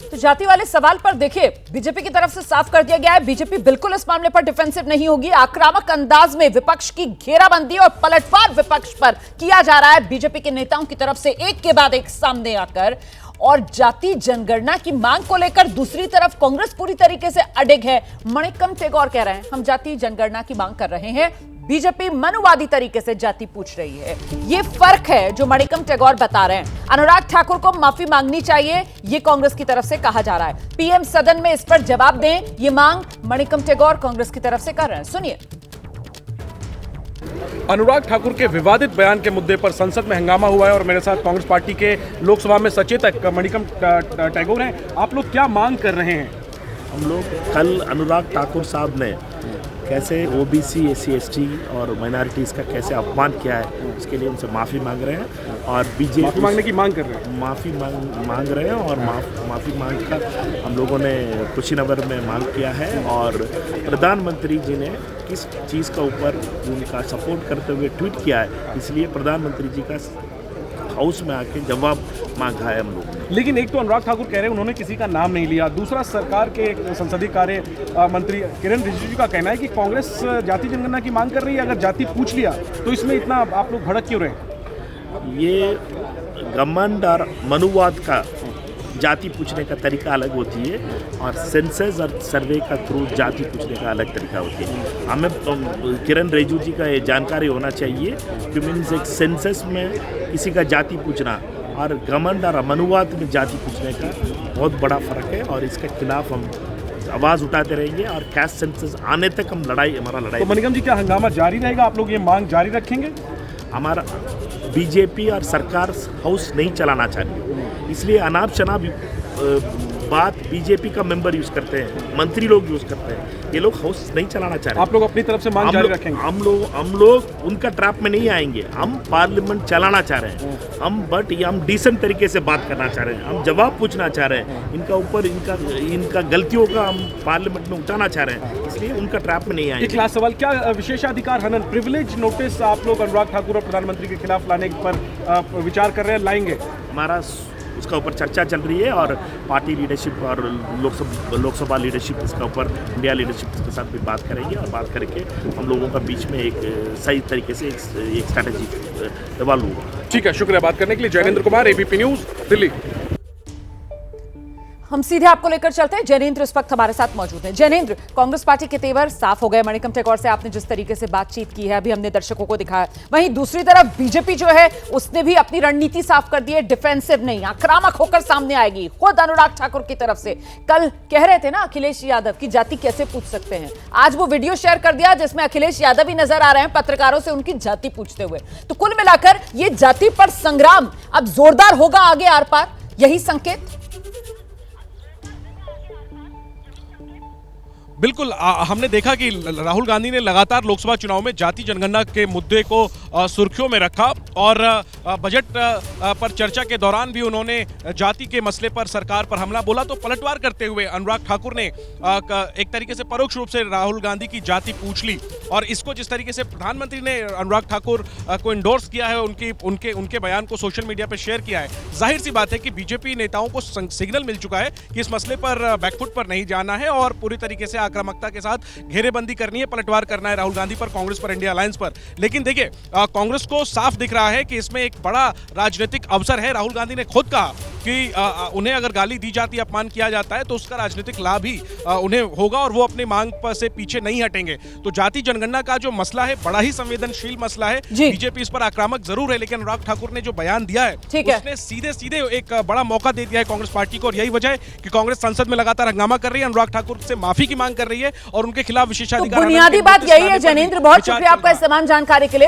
तो जाति वाले सवाल पर देखिए, बीजेपी की तरफ से साफ कर दिया गया है, बीजेपी बिल्कुल इस मामले पर डिफेंसिव नहीं होगी। आक्रामक अंदाज में विपक्ष की घेराबंदी और पलटवार विपक्ष पर किया जा रहा है बीजेपी के नेताओं की तरफ से, एक के बाद एक सामने आकर। और जाति जनगणना की मांग को लेकर दूसरी तरफ कांग्रेस पूरी तरीके से अडिग है। मणिकम टेगोर कह रहे हैं, हम जाति जनगणना की मांग कर रहे हैं, बीजेपी मनुवादी तरीके से जाति पूछ रही है। ये फर्क है जो मणिकम टेगोर बता रहे हैं। अनुराग ठाकुर को माफी मांगनी चाहिए, ये कांग्रेस की तरफ से कहा जा रहा है। पीएम सदन में इस पर जवाब दें, ये मांग मणिकम टेगोर कांग्रेस की तरफ से कर रहे हैं। सुनिए। अनुराग ठाकुर के विवादित बयान के मुद्दे पर संसद में हंगामा हुआ है और मेरे साथ कांग्रेस पार्टी के लोकसभा में सचेतक मणिकम टेगोर हैं। आप लोग क्या मांग कर रहे हैं? हम लोग कल अनुराग ठाकुर साहब ने कैसे ओबीसी, एससी, एसटी और माइनॉरिटीज़ का कैसे अपमान किया है, उसके लिए उनसे माफ़ी मांग रहे हैं और बीजेपी माफी मांगने की मांग कर रहे हैं। माफ़ी मांग रहे हैं और माफ़ी मांग कर हम लोगों ने कुशीनगर में मांग किया है। और प्रधानमंत्री जी ने किस चीज़ का ऊपर उनका सपोर्ट करते हुए ट्वीट किया है, इसलिए प्रधानमंत्री जी का हाउस में आके जवाब मांगा है हम लोग। लेकिन एक तो अनुराग ठाकुर कह रहे हैं उन्होंने किसी का नाम नहीं लिया, दूसरा सरकार के संसदीय कार्य मंत्री किरण रिजिजू का कहना है कि कांग्रेस जाति जनगणना की मांग कर रही है, अगर जाति पूछ लिया तो इसमें इतना आप लोग भड़क क्यों रहे? ये घमंड और मनुवाद का जाति पूछने का तरीका अलग होती है और सेंसस और सर्वे का थ्रू जाति पूछने का अलग तरीका होती है। हमें किरण रिजिजू जी का ये जानकारी होना चाहिए कि मीन्स एक सेंसस में किसी का जाति पूछना और घमंड और मनुवाद में जाति पूछने का बहुत बड़ा फ़र्क है और इसके खिलाफ हम आवाज़ उठाते रहेंगे और कैस्ट सेंसस आने तक हम हमारा लड़ाई। तो मणिकम जी, क्या हंगामा जारी रहेगा? आप लोग ये मांग जारी रखेंगे? हमारा बीजेपी और सरकार हाउस नहीं चलाना चाहिए, इसलिए अनाप शनाप बात बीजेपी का मेंबर यूज करते हैं, मंत्री लोग यूज करते हैं, ये लोग हाउस नहीं चलाना चाह रहे। आप लोग अपनी तरफ से मांग जारी रखेंगे? हम लोग उनका ट्रैप में नहीं आएंगे, हम पार्लियामेंट चलाना चाह रहे हैं, हम डिसेंट तरीके से बात करना चाह रहे हैं, हम जवाब पूछना चाह रहे हैं, इनका ऊपर इनका गलतियों का हम पार्लियामेंट में उठाना चाह रहे हैं, इसलिए उनका ट्रैप में नहीं आएंगे। एक लास्ट सवाल, क्या विशेषाधिकार हनन प्रिविलेज नोटिस आप लोग अनुराग ठाकुर और प्रधानमंत्री के खिलाफ लाने पर विचार कर रहे हैं, लाएंगे? हमारा उसका ऊपर चर्चा चल रही है और पार्टी लीडरशिप और लोकसभा लीडरशिप इसका ऊपर इंडिया लीडरशिप के साथ भी बात करेंगे और बात करके हम लोगों का बीच में एक सही तरीके से एक स्ट्रैटेजी डेवलप होगा। ठीक है, शुक्रिया बात करने के लिए। Jayendra Kumar, ABP news, Delhi. हम सीधे आपको लेकर चलते हैं। जैनेंद्र इस वक्त हमारे साथ मौजूद हैं। जैनेंद्र, कांग्रेस पार्टी के तेवर साफ हो गए। मणिकम टेगोर से आपने जिस तरीके से बातचीत की है, अभी हमने दर्शकों को दिखाया, वहीं दूसरी तरफ बीजेपी जो है उसने भी अपनी रणनीति साफ कर दी है, डिफेंसिव नहीं, आक्रामक होकर सामने आएगी। खुद अनुराग ठाकुर की तरफ से कल कह रहे थे ना अखिलेश यादव की जाति कैसे पूछ सकते हैं, आज वो वीडियो शेयर कर दिया जिसमें अखिलेश यादव भी नजर आ रहे हैं पत्रकारों से उनकी जाति पूछते हुए। तो कुल मिलाकर ये जाति पर संग्राम अब जोरदार होगा आगे आर पार, यही संकेत? बिल्कुल, हमने देखा कि राहुल गांधी ने लगातार लोकसभा चुनाव में जाति जनगणना के मुद्दे को सुर्खियों में रखा और बजट पर चर्चा के दौरान भी उन्होंने जाति के मसले पर सरकार पर हमला बोला। तो पलटवार करते हुए अनुराग ठाकुर ने एक तरीके से परोक्ष रूप से राहुल गांधी की जाति पूछ ली और इसको जिस तरीके से प्रधानमंत्री ने अनुराग ठाकुर को इंडोर्स किया है, उनके बयान को सोशल मीडिया पर शेयर किया है, जाहिर सी बात है कि बीजेपी नेताओं को सिग्नल मिल चुका है कि इस मसले पर बैकफुट पर नहीं जाना है और पूरी तरीके से आक्रामकता के साथ घेरेबंदी करनी है, पलटवार करना है राहुल गांधी पर, कांग्रेस पर, इंडिया अलायंस पर। लेकिन देखिए, कांग्रेस को साफ दिख रहा है कि इसमें एक बड़ा राजनीतिक अवसर है। राहुल गांधी ने खुद कहा कि उन्हें अगर गाली दी जाती है, अपमान किया जाता है तो उसका राजनीतिक लाभ ही उन्हें होगा और वो अपनी मांग पर से पीछे नहीं हटेंगे। तो जाति जनगणना का जो मसला है बड़ा ही संवेदनशील मसला है, बीजेपी इस पर आक्रामक जरूर है, लेकिन अनुराग ठाकुर ने जो बयान दिया है उसने सीधे सीधे एक बड़ा मौका दे दिया है कांग्रेस पार्टी को और यही वजह है कि कांग्रेस संसद में लगातार हंगामा कर रही है, अनुराग ठाकुर से माफी की मांग कर रही है और उनके खिलाफ विशेषाधिकार। बुनियादी बात यही है। जैनेंद्र, बहुत शुक्रिया आपका इस तमाम जानकारी के लिए।